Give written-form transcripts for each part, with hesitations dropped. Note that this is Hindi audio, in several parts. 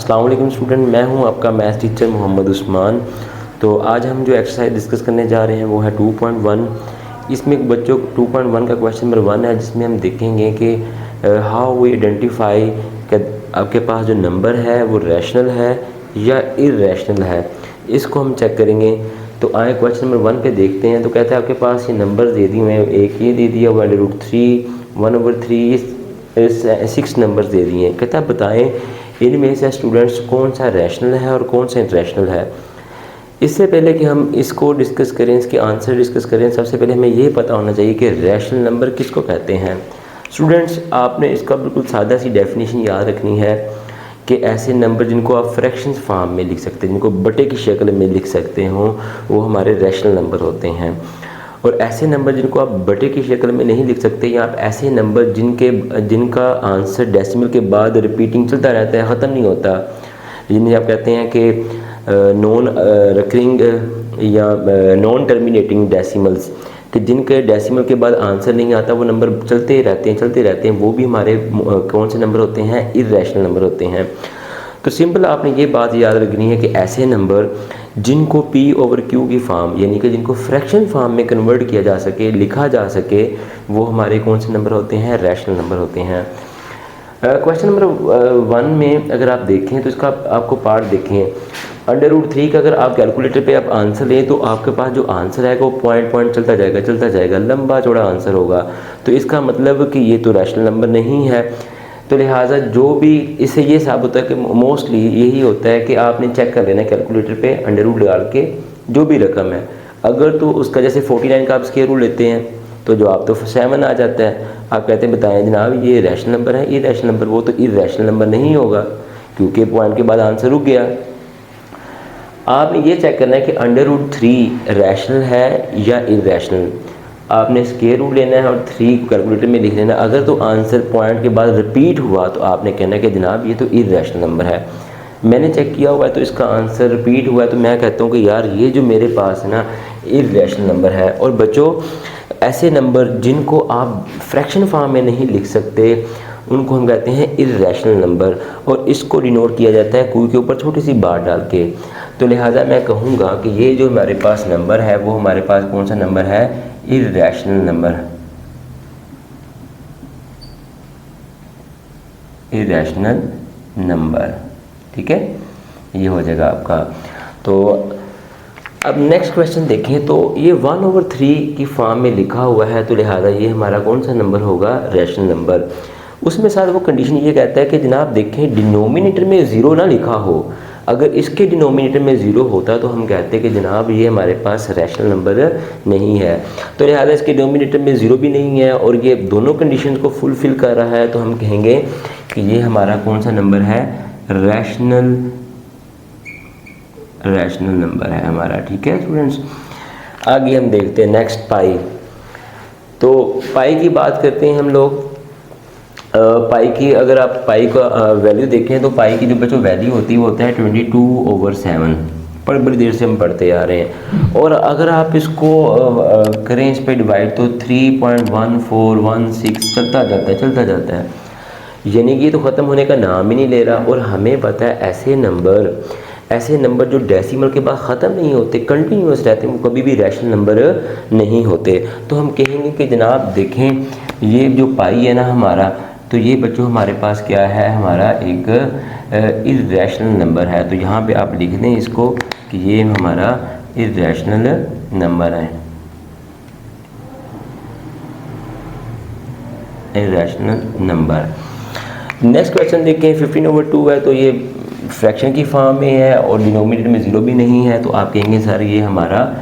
अस्सलाम वालेकुम स्टूडेंट, मैं हूं आपका मैथ्स टीचर मोहम्मद उस्मान। तो आज हम जो एक्सरसाइज डिस्कस करने जा रहे हैं वो है 2.1। इसमें बच्चों 2.1 का क्वेश्चन नंबर 1 है, जिसमें हम देखेंगे कि हाउ वी आइडेंटिफाई कि आपके पास जो नंबर है वो रैशनल है या इर्रेशनल है। इसको हम चेक करेंगे। तो आए क्वेश्चन नंबर 1 पे देखते हैं। तो कहते हैं आपके पास ये नंबर दे दिए हुए हैं, एक ये दे दिया हुआ √3, 1/3, 6 नंबर दे दिए हैं। कहता है बताएं इनमें से स्टूडेंट्स कौन सा रैशनल है और कौन सा इरेशनल है। इससे पहले कि हम इसको डिस्कस करें, इसके आंसर डिस्कस करें, सबसे पहले हमें ये पता होना चाहिए कि रैशनल नंबर किसको कहते हैं। स्टूडेंट्स, आपने इसका बिल्कुल सादा सी डेफिनेशन याद रखनी है कि ऐसे नंबर जिनको आप फ्रैक्शंस फॉर्म में लिख सकते हैं, जिनको बटे की शक्ल में लिख सकते हों, वो हमारे रैशनल नंबर होते हैं। और ऐसे नंबर जिनको आप बटे की शक्ल में नहीं लिख सकते, या आप ऐसे नंबर जिनका आंसर डेसिमल के बाद रिपीटिंग चलता रहता है, ख़त्म नहीं होता, जिन्हें आप कहते हैं कि नॉन रिकरिंग या नॉन टर्मिनेटिंग डेसिमल्स, कि जिनके डेसिमल के बाद आंसर नहीं आता, वो नंबर चलते रहते हैं, वो भी हमारे कौन से नंबर होते हैं, इर्रेशनल नंबर होते हैं। तो सिंपल आपने ये बात याद रखनी है कि ऐसे नंबर जिनको P/Q की फॉर्म, यानी कि जिनको फ्रैक्शन फॉर्म में कन्वर्ट किया जा सके, लिखा जा सके, वो हमारे कौन से नंबर होते हैं, रैशनल नंबर होते हैं। क्वेश्चन नंबर 1 में अगर आप देखें तो इसका आपको पार्ट देखें। √3 का अगर आप कैलकुलेटर पे आप आंसर लें तो आपके पास जो आंसर आएगा वो पॉइंट चलता जाएगा, लंबा चौड़ा आंसर होगा। तो इसका मतलब कि ये तो रैशनल नंबर नहीं है। तो लिहाजा जो भी इससे ये साबित होता है कि मोस्टली यही होता है कि आपने चेक कर लेना कैलकुलेटर पे √ डाल के जो भी रकम है, अगर तो उसका जैसे 49 का आप स्क्वायर रूट लेते हैं तो जो आप तो 7 आ जाता है। आप कहते हैं बताएं जनाब ये रैशनल नंबर है, इर्रेशनल नंबर, वो तो इर्रेशनल नंबर नहीं होगा क्योंकि पॉइंट के बाद आंसर रुक गया। आपने ये चेक करना है कि √3 रैशनल है या इर्रेशनल। आपने स्क्वायर रूट लेना है और 3 कैलकुलेटर में लिख लेना। अगर तो आंसर पॉइंट के बाद रिपीट हुआ तो आपने कहना है कि जनाब ये तो इर्रेशनल नंबर है। मैंने चेक किया हुआ है तो इसका आंसर रिपीट हुआ है, तो मैं कहता हूँ कि यार ये जो मेरे पास है ना, इर्रेशनल नंबर है। और बच्चों, ऐसे नंबर जिनको आप फ्रैक्शन फॉर्म में नहीं लिख सकते उनको हम कहते हैं इर्रेशनल नंबर, और इसको डिनोट किया जाता है कोई के ऊपर छोटी सी बात डाल के। तो लिहाजा मैं कहूँगा कि ये जो हमारे पास नंबर है वो हमारे पास कौन सा नंबर है, इर्रेशनल नंबर, इर्रेशनल नंबर। ठीक है, ये हो जाएगा आपका। तो अब नेक्स्ट क्वेश्चन देखें तो ये 1/3 की फॉर्म में लिखा हुआ है, तो लिहाजा ये हमारा कौन सा नंबर होगा, रैशनल नंबर। उसमें साथ वो कंडीशन ये कहता है कि जनाब देखें डिनोमिनेटर में 0 ना लिखा हो। अगर इसके डिनोमिनेटर में 0 होता तो हम कहते कि जनाब ये हमारे पास रैशनल नंबर नहीं है। तो लिहाजा इसके डिनोमिनेटर में 0 भी नहीं है और ये दोनों कंडीशंस को फुलफ़िल कर रहा है, तो हम कहेंगे कि ये हमारा कौन सा नंबर है, रैशनल नंबर है हमारा। ठीक है स्टूडेंट्स, आगे हम देखते हैं नेक्स्ट पाई। तो पाई की बात करते हैं हम लोग। पाई की अगर आप पाई का वैल्यू देखें तो पाई की जो बच्चों वैल्यू होती है वो होता है 22/7। बड़ी देर से हम पढ़ते आ रहे हैं। और अगर आप इसको करें इस पर डिवाइड तो 3.1416 चलता जाता है, यानी कि तो ख़त्म होने का नाम ही नहीं ले रहा। और हमें पता है ऐसे नंबर जो डेसिमल के बाद ख़त्म नहीं होते, कंटिन्यूस रहते हैं, वो कभी भी रैशनल नंबर नहीं होते। तो हम कहेंगे कि जनाब देखें ये जो पाई है ना हमारा, तो ये बच्चों हमारे पास क्या है, हमारा एक इर्रेशनल नंबर है। तो यहाँ पे आप लिख दें इसको कि ये हमारा इर्रेशनल नंबर है, इर्रेशनल नंबर। नेक्स्ट क्वेश्चन देखें, 15/2 है, तो ये फ्रैक्शन की फॉर्म में है और डिनोमिनेटर में 0 भी नहीं है, तो आप कहेंगे सर ये हमारा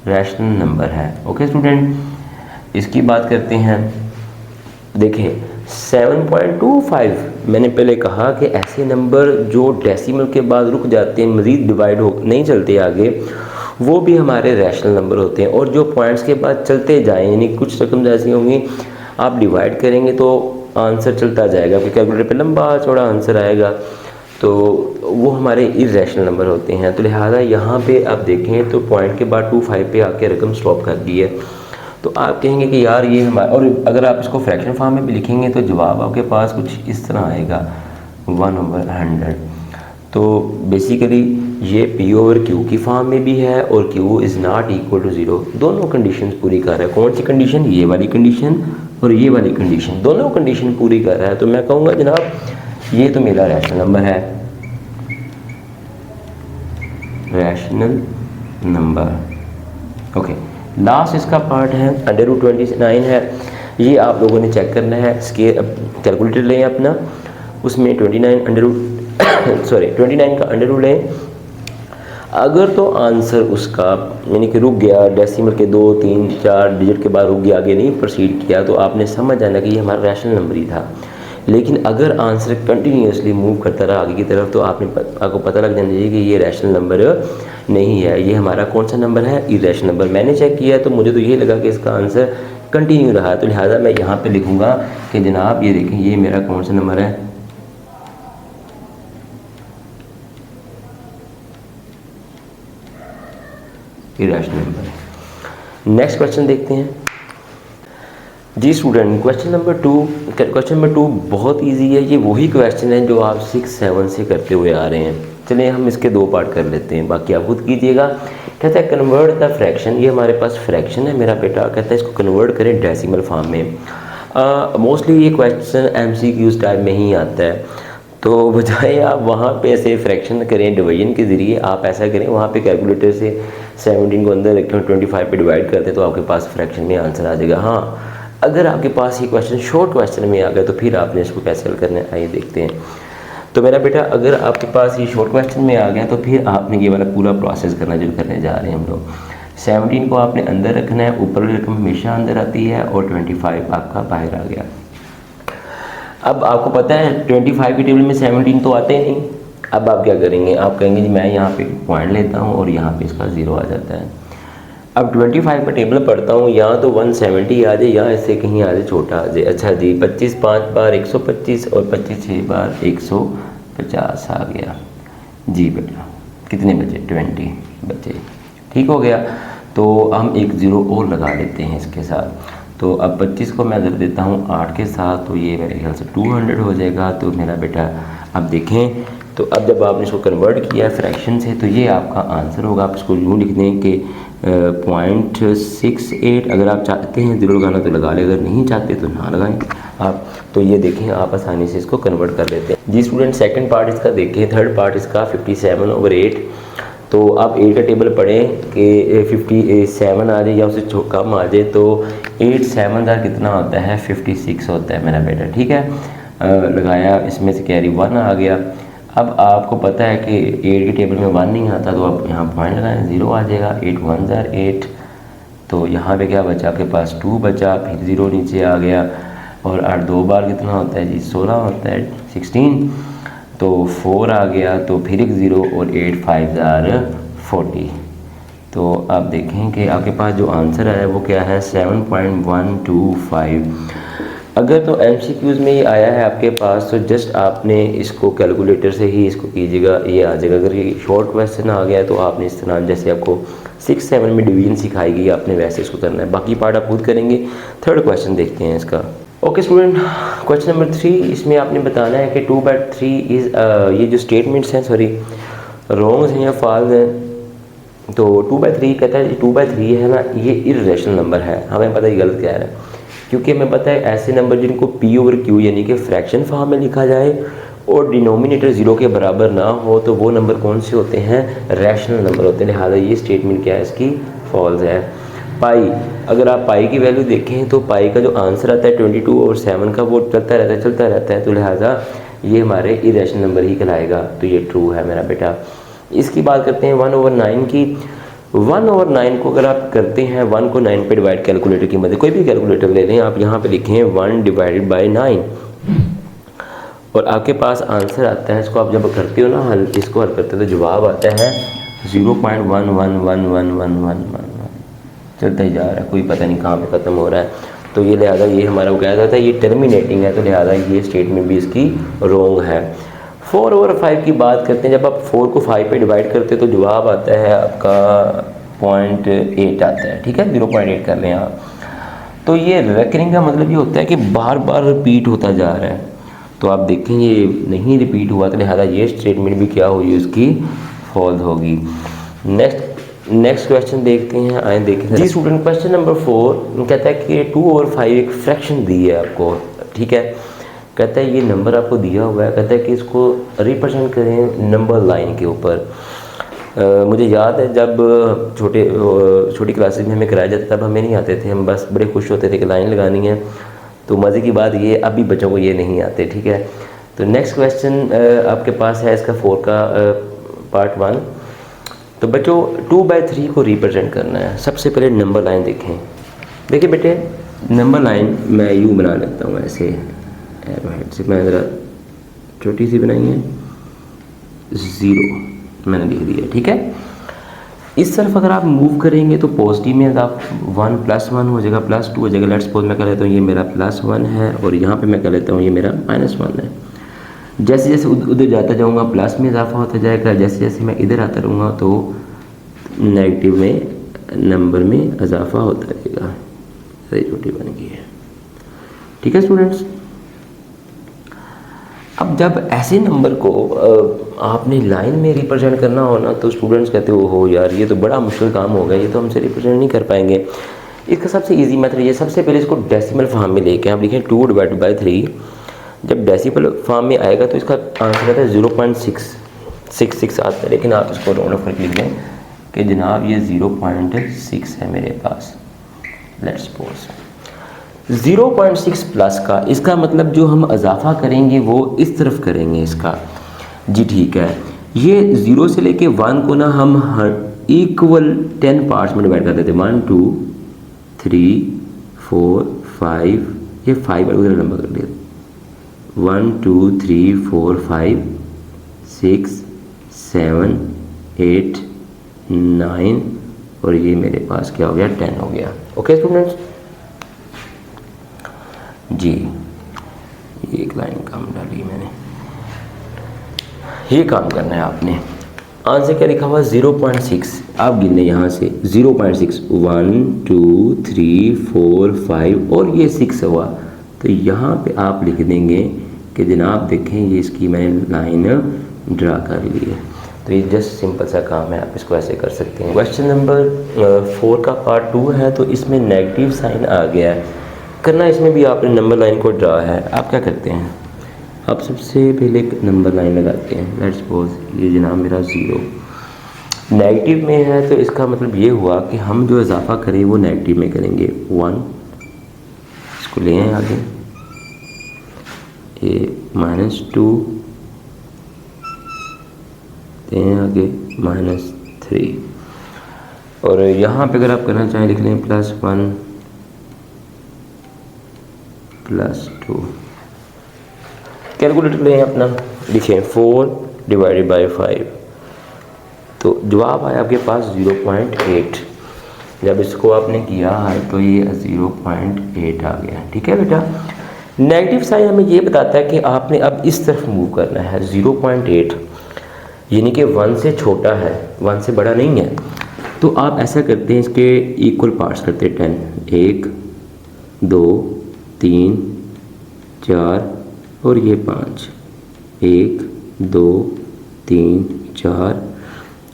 रैशनल नंबर है। ओके स्टूडेंट, इसकी बात करते हैं। देखें 7.25, मैंने पहले कहा कि ऐसे नंबर जो डेसिमल के बाद रुक जाते हैं, मज़ीद डिवाइड हो नहीं चलते आगे, वो भी हमारे रैशनल नंबर होते हैं। और जो पॉइंट्स के बाद चलते जाएं, यानी कुछ रकम ऐसी होंगी आप डिवाइड करेंगे तो आंसर चलता जाएगा, आपके कैलकुलेटर पे लंबा चौड़ा आंसर आएगा, तो वो हमारे इर्रेशनल नंबर होते हैं। तो लिहाजा यहाँ पे आप देखें तो पॉइंट के बाद 25 पे आके रकम स्टॉप कर दी है। तो आप कहेंगे कि यार ये हमारा, और अगर आप इसको फ्रैक्शन फॉर्म में भी लिखेंगे तो जवाब आपके पास कुछ इस तरह आएगा 1/100। तो बेसिकली ये P/Q की फॉर्म में भी है और Q is not equal to 0, दोनों कंडीशन पूरी कर रहा है। कौन सी कंडीशन? ये वाली कंडीशन और ये वाली कंडीशन, दोनों कंडीशन पूरी कर रहा है। तो मैं कहूँगा जनाब ये तो मेरा रैशनल नंबर है, रैशनल नंबर। ओके, लास्ट इसका पार्ट है √29 है। ये आप लोगों ने चेक करना है, स्केल कैलकुलेटर लें अपना, उसमें 29 का अंडर रूट लें। अगर तो आंसर उसका यानी कि रुक गया, डेसिमल के 2, 3, 4 डिजिट के बाद रुक गया, आगे नहीं प्रोसीड किया, तो आपने समझ जाना कि ये हमारा रैशनल नंबर ही था। लेकिन अगर आंसर कंटिन्यूसली मूव करता रहा आगे की तरफ तो आपको पता लग जाना चाहिए कि ये रैशनल नंबर नहीं है, ये हमारा कौन सा नंबर है? Irrational number. मैंने चेक किया तो मुझे तो ये लगा कि इसका आंसर कंटिन्यू रहा है, तो लिहाजा मैं यहाँ पे लिखूँगा कि जनाब ये देखें ये मेरा कौन सा नंबर है? Irrational number. नेक्स्ट क्वेश्चन देखते हैं जी स्टूडेंट। क्वेश्चन नंबर 2 बहुत इजी है। ये वही क्वेश्चन है जो आप 6, 7 से करते हुए आ रहे हैं। चलिए हम इसके 2 पार्ट कर लेते हैं, बाकी आप खुद कीजिएगा। कहता है कन्वर्ट द फ्रैक्शन, ये हमारे पास फ्रैक्शन है मेरा बेटा, कहता है इसको कन्वर्ट करें डेसिमल फॉर्म में। मोस्टली ये क्वेश्चन MCQs टाइप में ही आता है, तो बजाय आप वहाँ पे ऐसे फ्रैक्शन करें डिवीजन के ज़रिए, आप ऐसा करें वहाँ पे कैलकुलेटर से 17 को अंदर रखें, 25 पे डिवाइड करते तो आपके पास फ्रैक्शन में आंसर आ जाएगा। हाँ, अगर आपके पास ये क्वेश्चन शॉर्ट क्वेश्चन में आ गया तो फिर आपने इसको कैसे हल करना है, आइए देखते हैं। तो मेरा बेटा अगर आपके पास ये शॉर्ट क्वेश्चन में आ गया तो फिर आपने ये वाला पूरा प्रोसेस करना जो करने जा रहे हैं हम लोग। 17 को आपने अंदर रखना है, ऊपर वाली रकम हमेशा अंदर आती है, और 25 आपका बाहर आ गया। अब आपको पता है 25 की टेबल में 17 तो आते ही नहीं। अब आप क्या करेंगे? आप कहेंगे जी मैं यहाँ पे पॉइंट लेता हूँ और यहाँ पे इसका 0 आ जाता है। अब 25 का टेबल पढ़ता हूँ, यहाँ तो 170 आ जाए, यहाँ इससे कहीं आ जाए छोटा आ जाए। अच्छा जी, 25 5 बार 125 और 25 6 बार 150 आ गया जी बेटा। कितने बचे? 20 बचे। ठीक हो गया। तो हम एक 0 और लगा लेते हैं इसके साथ। तो अब 25 को मैं दर देता हूँ 8 के साथ, तो ये मेरे ख्याल से 200 हो जाएगा। तो मेरा बेटा अब देखें, तो अब जब आपने इसको कन्वर्ट किया फ्रैक्शन से तो ये आपका आंसर होगा। आप इसको यूँ लिख दें कि 0.68। अगर आप चाहते हैं 0 लगाना तो लगा लें, अगर नहीं चाहते तो ना लगाएं आप। तो ये देखें आप आसानी से इसको कन्वर्ट कर लेते हैं जी स्टूडेंट। सेकंड पार्ट इसका देखें, थर्ड पार्ट इसका 57/8। तो आप 8 का टेबल पढ़ें कि 57 आ जाए या उससे कम आ जाए, तो 8 7 कितना होता है? 56 होता है मेरा बेटा। ठीक है, लगाया, इसमें से कैरी 1 आ गया। अब आपको पता है कि 8 के टेबल में 1 नहीं आता, तो आप यहाँ पॉइंट लगाएं, 0 आ जाएगा। 8 1 8, तो यहाँ पे क्या बचा आपके पास? 2 बचा, फिर 0 नीचे आ गया। और 8 2 बार कितना होता है जी? 16 होता है, 16। तो 4 आ गया, तो फिर एक 0 और 8 5 40। तो आप देखें कि आपके पास जो आंसर है वो क्या है? 7.125। अगर तो MCQs में ये आया है आपके पास तो जस्ट आपने इसको कैलकुलेटर से ही इसको कीजिएगा, ये आ जाएगा। अगर ये शॉर्ट क्वेश्चन आ गया तो आपने इस तरह जैसे आपको 6 7 में डिवीजन सिखाई गई आपने वैसे इसको करना है, बाकी पार्ट आप खुद करेंगे। थर्ड क्वेश्चन देखते हैं इसका। ओके स्टूडेंट, क्वेश्चन नंबर 3, इसमें आपने बताना है कि 2/3 इज़, ये जो स्टेटमेंट्स हैं सॉरी रॉन्ग्स हैं या फॉल्स हैं। तो 2/3 कहता है 2/3 है ना, ये इर्रेशनल नंबर है। हमें पता है गलत कह रहा है, क्योंकि हमें पता है ऐसे नंबर जिनको P/Q यानी कि फ्रैक्शन फॉर्म में लिखा जाए और डिनोमिनेटर 0 के बराबर ना हो तो वो नंबर कौन से होते हैं? रैशनल नंबर होते हैं। लिहाजा ये स्टेटमेंट क्या है इसकी? फॉल्स है। पाई, अगर आप पाई की वैल्यू देखें तो पाई का जो आंसर आता है 22 और 7 का वो चलता रहता है, तो लिहाजा ये हमारे इरेशनल नंबर ही कहलाएगा। तो ये ट्रू है मेरा बेटा। इसकी बात करते हैं 1/9 की। 1/9 को अगर आप करते हैं, 1 को 9 पे डिवाइड कैलकुलेटर की मदद, कोई भी कैलकुलेटर ले लें आप, यहाँ पे लिखें 1 डिवाइडेड बाई 9 और आपके पास आंसर आता है। इसको आप जब करते हो ना हल, इसको हल करते हो तो जवाब आता है 0.111111, चलता ही जा रहा है, कोई पता नहीं कहाँ पे ख़त्म हो रहा है। तो ये लिहाजा ये हमारा वो कहा जाता है ये टर्मिनेटिंग है, तो लिहाजा ये स्टेटमेंट भी इसकी रॉन्ग है। 4/5 की बात करते हैं, जब आप 4 को 5 पे डिवाइड करते हैं तो जवाब आता है आपका 0.8 आता है। ठीक है, 0.8 कर लें आप। तो ये रेकरिंग का मतलब ये होता है कि बार बार रिपीट होता जा रहा है। तो आप देखें ये नहीं रिपीट हुआ तो लिहाजा ये स्टेटमेंट भी क्या होगी, उसकी फॉल्स होगी। नेक्स्ट क्वेश्चन देखते हैं, आए देखें जी स्टूडेंट। क्वेश्चन नंबर 4 कहता है कि 2 और 5 एक फ्रैक्शन दी है आपको, ठीक है। कहता है ये नंबर आपको दिया हुआ है, कहता है कि इसको रिप्रेजेंट करें नंबर लाइन के ऊपर। मुझे याद है जब छोटी क्लासेस में हमें कराया जाता तब हमें नहीं आते थे, हम बस बड़े खुश होते थे कि लाइन लगानी है। तो मज़े की बात ये अभी बच्चों को ये नहीं आते, ठीक है। तो नेक्स्ट क्वेश्चन आपके पास है इसका 4 का पार्ट 1। तो बच्चों 2/3 को रिप्रेजेंट करना है। सबसे पहले नंबर लाइन देखें। देखिए बेटे नंबर लाइन मैं यूँ बना लेता हूँ, ऐसे हेड से मैं ज़रा छोटी सी बनाई है, 0 मैंने लिख दिया, ठीक है। इस तरफ अगर आप मूव करेंगे तो पॉजिटिव में आप 1 +1 हो जाएगा, +2 हो जाएगा। लेट्स सपोज मैं कर लेता हूँ ये मेरा +1 है और यहाँ पे मैं कर लेता हूँ ये मेरा -1 है। जैसे जैसे उधर जाता जाऊँगा प्लस में इजाफा होता जाएगा, जैसे जैसे मैं इधर आता रहूँगा तो नेगेटिव में नंबर में इजाफा होता रहेगा। सही छोटी बन गई है, ठीक है स्टूडेंट्स। अब जब ऐसे नंबर को आपने लाइन में रिप्रेजेंट करना हो ना तो स्टूडेंट्स कहते हो यार ये तो बड़ा मुश्किल काम होगा, ये तो हमसे रिप्रेजेंट नहीं कर पाएंगे। इसका सबसे इजी मेथड ये, सबसे पहले इसको डेसिमल फॉर्म में लेके आप लिखें 2/3। जब डेसिमल फॉर्म में आएगा तो इसका आंसर आता है 0.666 आता है, लेकिन आप इसको राउंड ऑफ करके लिख दें कि जनाब ये 0.6 है मेरे पास। लेट्स सपोज 0.6 प्लस का इसका मतलब जो हम इजाफा करेंगे वो इस तरफ करेंगे इसका, जी ठीक है। ये 0 से लेके 1 को ना हम इक्वल 10 पार्ट्स में डिवाइड कर देते हैं। 1 2 3 4 5, ये 5 वगैरह नंबर कर दिया। 1 2 3 4 5 6 7 8 9 और ये मेरे पास क्या हो गया, 10 हो गया। ओके स्टूडेंट्स जी, ये एक लाइन कम डाली मैंने। ये काम करना है आपने। आंसर क्या लिखा हुआ, 0.6। आप गिनने यहाँ से 0.6 1 2 3 4 5 और ये 6 हुआ, तो यहाँ पे आप लिख देंगे कि जनाब देखें ये इसकी मैंने लाइन ड्रा कर ली है। तो ये जस्ट सिंपल सा काम है, आप इसको ऐसे कर सकते हैं। क्वेश्चन नंबर 4 का पार्ट 2 है, तो इसमें नेगेटिव साइन आ गया है। करना इसमें भी आपने नंबर लाइन को ड्रा है। आप क्या करते हैं, आप सबसे पहले एक नंबर लाइन लगाते हैं। लेट्स सपोज ये जनाब मेरा 0 नेगेटिव में है, तो इसका मतलब ये हुआ कि हम जो इजाफा करें वो नेगेटिव में करेंगे। 1 इसको ले आए आगे, ये -2 आगे -3 और यहाँ पे अगर आप करना चाहें लिख लें +1 +2। कैलकुलेटर लें अपना, लिखें 4/5, तो जवाब आया आपके पास 0.8। जब इसको आपने किया है तो ये 0.8 आ गया, ठीक है बेटा। नेगेटिव साइन हमें ये बताता है कि आपने अब इस तरफ मूव करना है। 0.8 यानी कि 1 से छोटा है, 1 से बड़ा नहीं है। तो आप ऐसा करते हैं, इसके इक्वल पार्ट्स करते हैं 10, 1 2 3 4 और ये 5, 1 2 3 4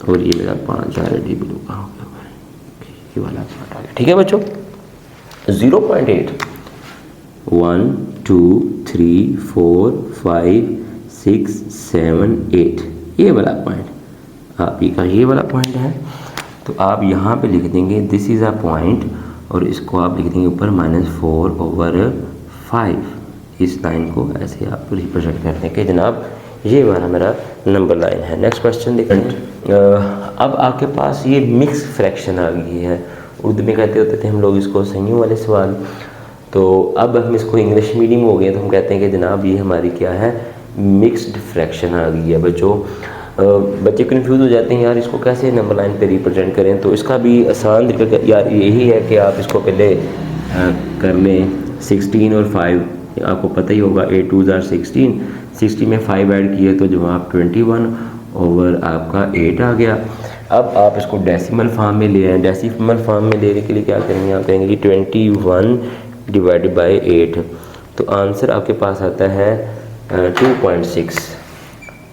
और ये मेरा 5 ऑलरेडी ब्लू का हो गया, ये वाला पार्ट आ गया, ठीक है बच्चों। 0.8 1 2 3 4 5 6 7 8 ये वाला पॉइंट आप ही का ये वाला पॉइंट है। तो आप यहाँ पे लिख देंगे दिस इज़ अ पॉइंट और इसको आप लिख देंगे ऊपर -4/5। इस लाइन को ऐसे आप रिप्रेजेंट करते हैं कि जनाब ये वाला मेरा नंबर लाइन है। नेक्स्ट क्वेश्चन देखें। अब आपके पास ये मिक्स फ्रैक्शन आ गई है। उर्दू में कहते होते थे हम लोग इसको संयुक्त वाले सवाल, तो अब हम इसको इंग्लिश मीडियम हो गए तो हम कहते हैं कि जनाब ये हमारी क्या है, मिक्स्ड फ्रैक्शन आ गई है। बच्चे कंफ्यूज हो जाते हैं यार इसको कैसे नंबर लाइन पे रिप्रेजेंट करें। तो इसका भी आसान तरीका यार यही है कि आप इसको पहले कर लें 16 और 5, आपको पता ही होगा 8 2 are 16 में 5 ऐड किए तो जवाब 21 ओवर आपका 8 आ गया। अब आप इसको डेसिमल फॉर्म में ले आए। डेसिमल फॉर्म में लेने के लिए क्या करेंगे, आप कहेंगे कि 21 डिवाइडेड बाई 8, तो आंसर आपके पास आता है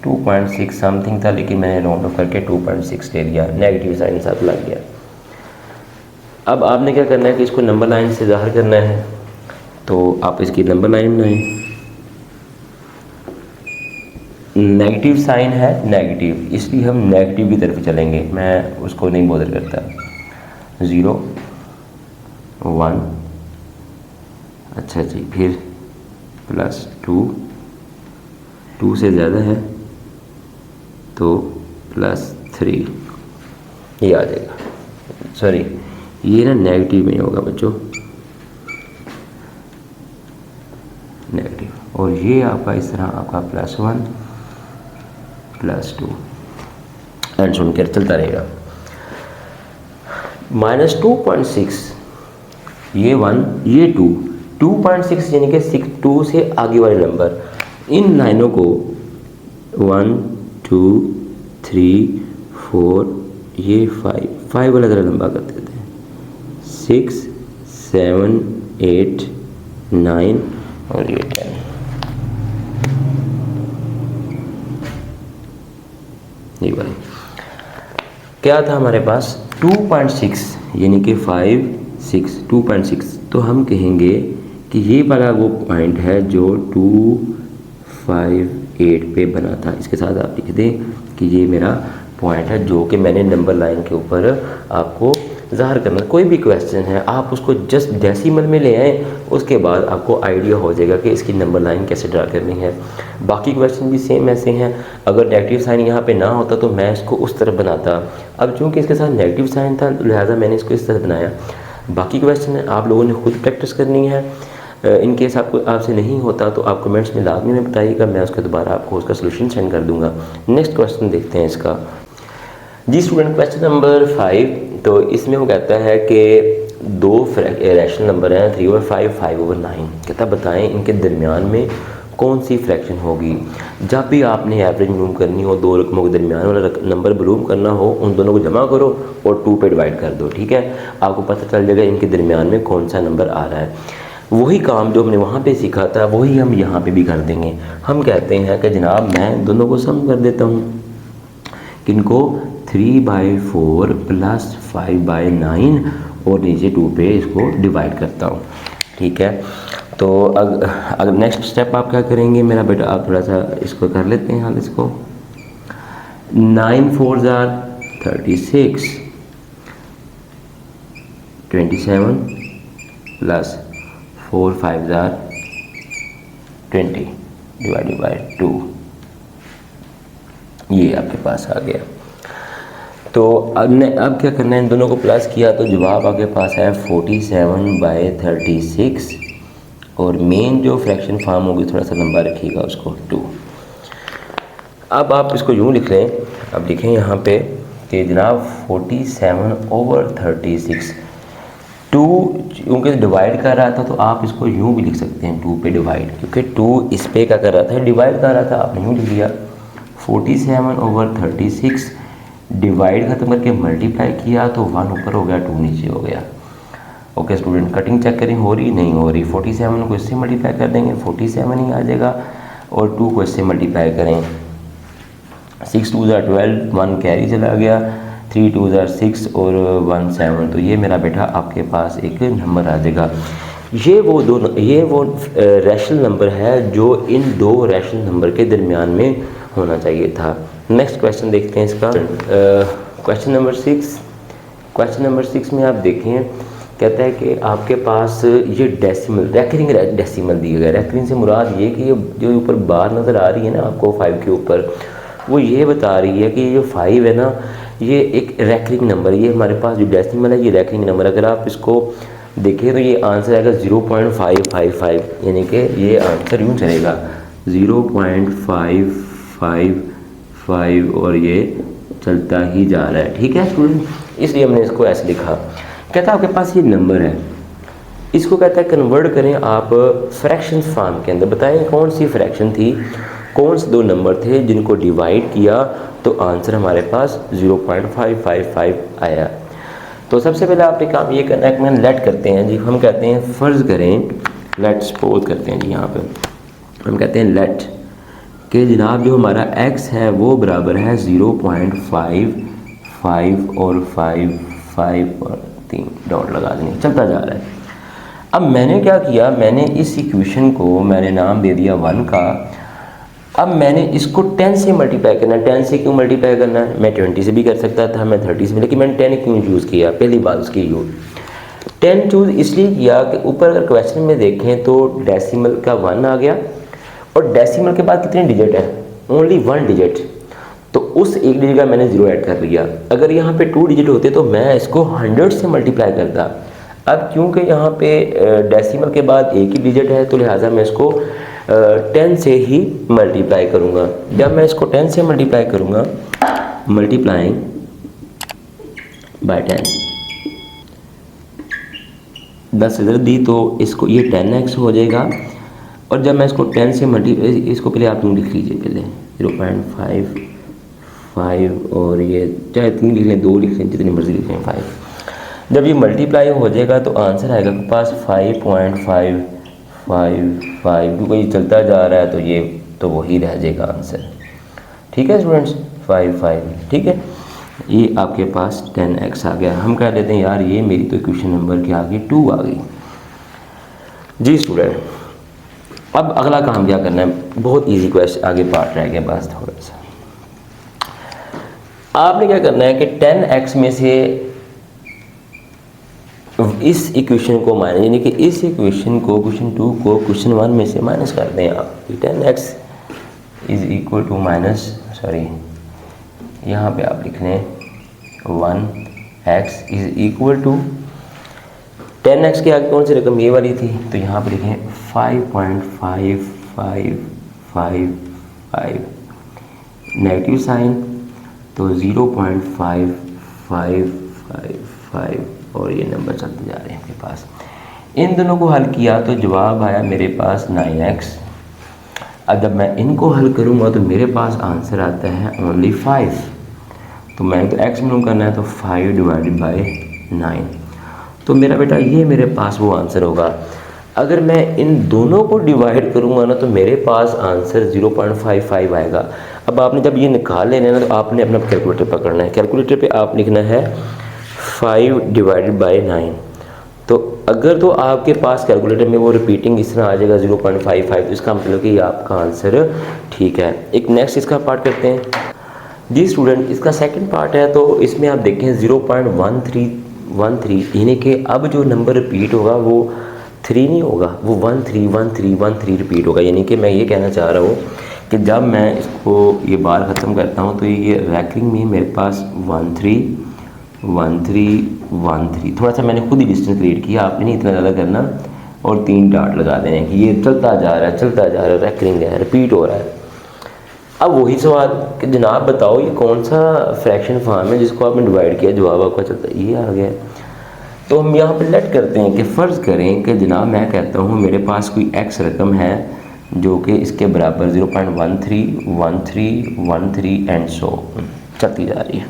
2.6 समथिंग था, लेकिन मैंने राउंड ऑफ करके 2.6 ले लिया, नेगेटिव साइन साथ लग गया। अब आपने क्या करना है कि इसको नंबर लाइन से ज़ाहिर करना है, तो आप इसकी नंबर लाइन बनाएं। नेगेटिव साइन है नेगेटिव, इसलिए हम नेगेटिव की तरफ चलेंगे, मैं उसको नहीं बॉदर करता। 0 1, अच्छा जी, फिर +2 से ज़्यादा है तो +3, ये आ जाएगा। सॉरी, ये ना नेगेटिव में होगा बच्चों, नेगेटिव, और ये आपका इस तरह आपका +1 +2 एंड सुन कर चलता रहेगा। -2.6, ये 1 ये 2, 2.6 यानी कि 2 से आगे वाले नंबर, इन लाइनों को 1 2 3 4 ये 5 वाला ज़रा लंबा कर देते हैं, 6 7 8 9 और ये 10। ये वाले क्या था हमारे पास 2.6 यानी कि 5 6 2.6, तो हम कहेंगे कि ये वाला वो पॉइंट है जो 258 पे बना था। इसके साथ आप लिख दें कि ये मेरा पॉइंट है जो कि मैंने नंबर लाइन के ऊपर आपको ज़ाहिर करना। कोई भी क्वेश्चन है आप उसको जस्ट डेसिमल में ले आएँ, उसके बाद आपको आइडिया हो जाएगा कि इसकी नंबर लाइन कैसे ड्रा करनी है। बाकी क्वेश्चन भी सेम ऐसे हैं। अगर नेगेटिव साइन यहाँ पे ना होता तो मैं इसको उस तरफ बनाता, अब चूँकि इसके साथ नेगेटिव साइन था लिहाजा मैंने इसको इस तरह बनाया। बाकी क्वेश्चन है आप लोगों ने खुद प्रैक्टिस करनी है। इन केस आपसे नहीं होता तो आप कमेंट्स में लाजमी में बताइएगा, मैं उसका दोबारा आपको उसका सोल्यूशन सेंड कर दूँगा। नेक्स्ट क्वेश्चन देखते हैं इसका जी स्टूडेंट, क्वेश्चन नंबर 5। तो इसमें वो कहता है कि दो रैशनल नंबर हैं 3 और 5, 5/9। कहता बताएं इनके दरमियान में कौन सी फ्रैक्शन होगी। जब भी आपने एवरेज मालूम करनी हो, दो रकमों के दरमियान वाला नंबर मालूम करना हो, उन दोनों को जमा करो और 2 पे डिवाइड कर दो, ठीक है। आपको पता चल जाएगा इनके दरमियान में कौन सा नंबर आ रहा है। वही काम जो हमने वहाँ पे सीखा था वही हम यहाँ पे भी कर देंगे। हम कहते हैं कि जनाब मैं दोनों को सम कर देता हूँ, किनको 3/4 + 5/9 और नीचे 2 पे इसको डिवाइड करता हूँ, ठीक है। तो अगर नेक्स्ट स्टेप आप क्या करेंगे मेरा बेटा, आप थोड़ा सा इसको कर लेते हैं हाल इसको। 9 4 36 27 + 4 5 20 डिवाइडेड बाय 2, ये आपके पास आ गया। तो अब क्या करना है, इन दोनों को प्लस किया तो जवाब आपके पास है 47/36 और मेन जो फ्रैक्शन फॉर्म होगी थोड़ा सा लंबा रखिएगा उसको 2। अब आप इसको यूँ लिख लें, अब लिखें यहाँ पे कि जनाब 47/36 2 क्योंकि डिवाइड कर रहा था तो आप इसको यूँ भी लिख सकते हैं 2 पे डिवाइड, क्योंकि 2 इस पे क्या कर रहा था, डिवाइड कर रहा था, आपने यूँ लिख दिया 47/36 डिवाइड खत्म करके मल्टीप्लाई किया तो 1 ऊपर हो गया 2 नीचे हो गया। ओके स्टूडेंट, कटिंग चेक करें हो रही नहीं हो रही। 47 को इससे मल्टीप्लाई कर देंगे 47 ही आ जाएगा और 2 को इससे मल्टीप्लाई करें 6 2 12, 1 कैरी चला गया, 3 2 6 और 1 7, तो ये मेरा बेटा आपके पास एक नंबर आ जाएगा। ये वो रैशनल नंबर है जो इन दो रैशनल नंबर के दरमियान में होना चाहिए था। नेक्स्ट क्वेश्चन देखते हैं इसका। क्वेश्चन नंबर 6 में आप देखें कहता है कि आपके पास ये डेसिमल रेकरिंग डेसिमल दिया गया। रेकरिंग से मुराद ये कि ये जो ऊपर बार नज़र आ रही है ना आपको 5 के ऊपर, वो ये बता रही है कि ये जो 5 है ना ये एक रेकरिंग नंबर, ये हमारे पास जो डेसिमल है ये रेकरिंग नंबर। अगर आप इसको देखें तो ये आंसर आएगा 0.555, यानी कि ये आंसर यूँ चलेगा 0.555 और ये चलता ही जा रहा है, ठीक है स्टूडेंट। इसलिए हमने इसको ऐसे लिखा। कहता है आपके पास ये नंबर है, इसको कहता है कन्वर्ट करें आप फ्रैक्शन फॉर्म के अंदर। बताएं कौन सी फ्रैक्शन थी कौन से दो नंबर थे जिनको डिवाइड किया तो आंसर हमारे पास 0.555 आया। तो सबसे पहले आपने काम ये करना है कि हम लेट करते हैं जी, हम कहते हैं फ़र्ज़ करें, लेट सपोज करते हैं जी, यहाँ पे हम कहते हैं लेट कि जनाब जो हमारा x है वो बराबर है 0.55 और 5 और 3 डॉट लगा देंगे, चलता जा रहा है। अब मैंने क्या किया, मैंने इस इक्वेशन को मैंने नाम दे दिया 1 का। अब मैंने इसको 10 से मल्टीप्लाई करना है। 10 से क्यों मल्टीप्लाई करना है, मैं 20 से भी कर सकता था, मैं 30 से भी, लेकिन मैंने 10 क्यों यूज़ किया, पहली बात उसकी यूज़ 10 चूज़ इसलिए किया कि ऊपर अगर क्वेश्चन में देखें तो डेसिमल का 1 आ गया और डेसिमल के बाद कितने डिजिट है, ओनली 1 डिजिट, तो उस एक डिजिट का मैंने 0 ऐड कर लिया। अगर यहाँ पे 2 डिजिट होते तो मैं इसको 100 से मल्टीप्लाई करता। अब क्योंकि यहाँ पे डेसिमल के बाद एक ही डिजिट है तो लिहाजा मैं इसको 10 से ही मल्टीप्लाई करूँगा। जब मैं इसको 10 से मल्टीप्लाई करूँगा, मल्टीप्लाइंग बाय 10, 10 इधर दी तो इसको ये 10x हो जाएगा। और जब मैं इसको 10 से इसको पहले आप लिख लीजिए, पहले 0.55 और ये चाहे 3 लिख लें, 2 लिख लें, जितनी मर्जी लिख लें, 5। जब ये मल्टीप्लाई हो जाएगा तो आंसर आएगा आपके पास 5.555, क्योंकि ये चलता जा रहा है तो ये तो वही रह जाएगा आंसर। ठीक है स्टूडेंट्स, 55, ठीक है, ये आपके पास 10x आ गया। हम कह देते हैं यार ये मेरी तो इक्वेशन नंबर क्या आ गई, 2 आ गई जी स्टूडेंट। अब अगला काम क्या करना है, बहुत इजी क्वेश्चन, आगे पार्ट रह गया बस थोड़ा सा। आपने क्या करना है कि 10x में से इस इक्वेशन को माइनस, यानी कि इस इक्वेशन को क्वेश्चन 2 को क्वेश्चन 1 में से माइनस कर दें आप। 10x is equal to minus, sorry यहाँ पे आप लिख लें 1x is equal to 10x के आगे कौन सी रकम, ये वाली थी, तो यहाँ पर लिखें 5.5555, नेगेटिव साइन तो 0.555 और ये नंबर चलते जा रहे हैं आपके पास। इन दोनों को हल किया तो जवाब आया मेरे पास 9x। अब जब मैं इनको हल करूँगा तो मेरे पास आंसर आता है ओनली 5। तो मैंने तो x मालूम करना है, तो 5 डिवाइडेड बाई 9, तो मेरा बेटा ये मेरे पास वो आंसर होगा। अगर मैं इन दोनों को डिवाइड करूँगा ना तो मेरे पास आंसर 0.55 आएगा। अब आपने जब ये निकाल लेना है ना तो आपने अपना कैलकुलेटर पकड़ना है। कैलकुलेटर पे आप लिखना है 5 डिवाइडेड बाई 9। तो अगर तो आपके पास कैलकुलेटर में वो रिपीटिंग इस तरह आ जाएगा 0.55, तो इसका मतलब कि आपका आंसर ठीक है। एक नेक्स्ट इसका पार्ट करते हैं जी स्टूडेंट। इसका सेकंड पार्ट है, तो इसमें आप देखें 0.1313, यानी कि अब जो नंबर रिपीट होगा वो 3 नहीं होगा, वो 131313 रिपीट होगा। यानी कि मैं ये कहना चाह रहा हूँ कि जब मैं इसको ये बार ख़त्म करता हूँ तो ये रैंकिंग में मेरे पास 131313, थोड़ा सा मैंने खुद ही डिस्टेंस क्रिएट किया, आपने नहीं इतना ज़्यादा करना, और 3 डॉट लगा देने कि ये चलता जा रहा है, चलता जा रहा है, रैंकिंग है, रिपीट हो रहा है। अब वही सवाल कि जनाब बताओ ये कौन सा फ्रैक्शन फॉर्म है जिसको आपने डिवाइड किया, जवाब आपका चलता ये आ गया। तो हम यहाँ पे लेट करते हैं कि फ़र्ज़ करें कि जनाब मैं कहता हूँ मेरे पास कोई x रकम है जो कि इसके बराबर 0.131313 एंड सो चलती जा रही है।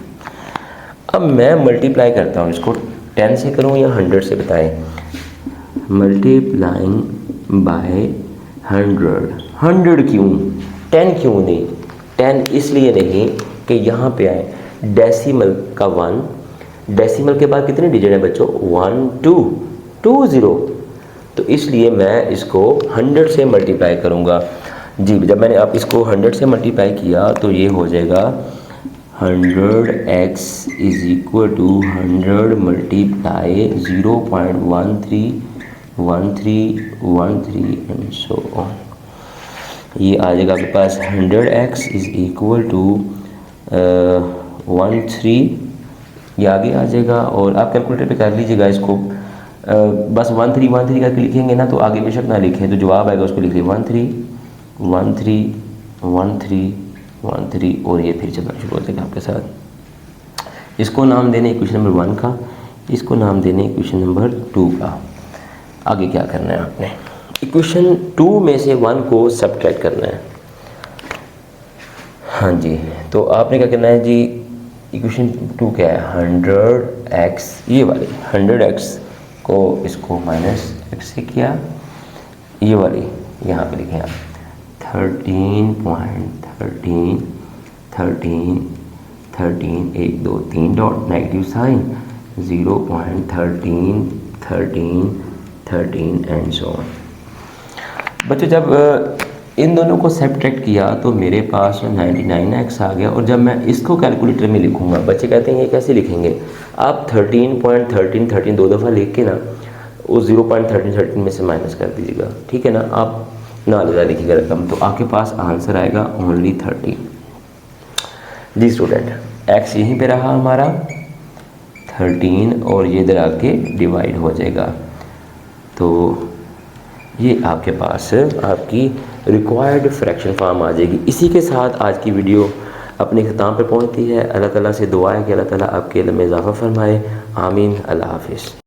अब मैं मल्टीप्लाई करता हूँ, इसको 10 से करूँ या 100 से, बताएं। मल्टीप्लाइंग बाय 100 क्यों, 10 क्यों नहीं, 10 इसलिए नहीं कि यहाँ पे आए डेसिमल का 1, डेसिमल के बाद कितने डिजिट है बच्चों, 1 2 2 0, तो इसलिए मैं इसको 100 से मल्टीप्लाई करूँगा जी। जब मैंने आप इसको 100 से मल्टीप्लाई किया तो ये हो जाएगा 100x is equal to 100 multiply 0.131313 and so on. ये आ जाएगा आपके पास 100x इज इक्वल टू 13, ये आगे आ जाएगा। और आप कैलकुलेटर पे कर लीजिएगा इसको, बस 1313 करके लिखेंगे ना तो आगे बेशक ना लिखें, तो जवाब आएगा उसको लिख लिया 131313 और ये फिर चलना शुरू हो जाएगा आपके साथ। इसको नाम देने इक्वेशन नंबर 1 का, इसको नाम देने इक्वेशन नंबर 2 का। आगे क्या करना है आपने, इक्वेशन 2 में से 1 को सब्ट्रैक्ट करना है। हाँ जी, तो आपने क्या करना है जी, इक्वेशन 2 क्या है, 100x, ये वाली 100x को इसको -x से किया, ये वाली यहाँ पे लिखें आप 13.13 1 2 3 dot negative sign 0.13 and so on. बच्चों जब इन दोनों को सब्ट्रैक्ट किया तो मेरे पास 99x आ गया, और जब मैं इसको कैलकुलेटर में लिखूंगा, बच्चे कहते हैं ये कैसे लिखेंगे, आप 13.13 दो दफ़ा लिख के ना उस 0.13 में से माइनस कर दीजिएगा, ठीक है ना, आप ना ज़्यादा लिखिएगा रकम, तो आपके पास आंसर आएगा ओनली 30। जी स्टूडेंट, x यहीं पे रहा हमारा 13 और ये इधर आके डिवाइड हो जाएगा, तो ये आपके पास आपकी रिक्वायर्ड फ्रैक्शन फॉर्म आ जाएगी। इसी के साथ आज की वीडियो अपने ख़त्म पर पहुंचती है। अल्लाह ताला से दुआ है कि अल्लाह ताला आपके इल्म में इजाफ़ा फरमाए। आमीन। अल्लाह हाफिज़।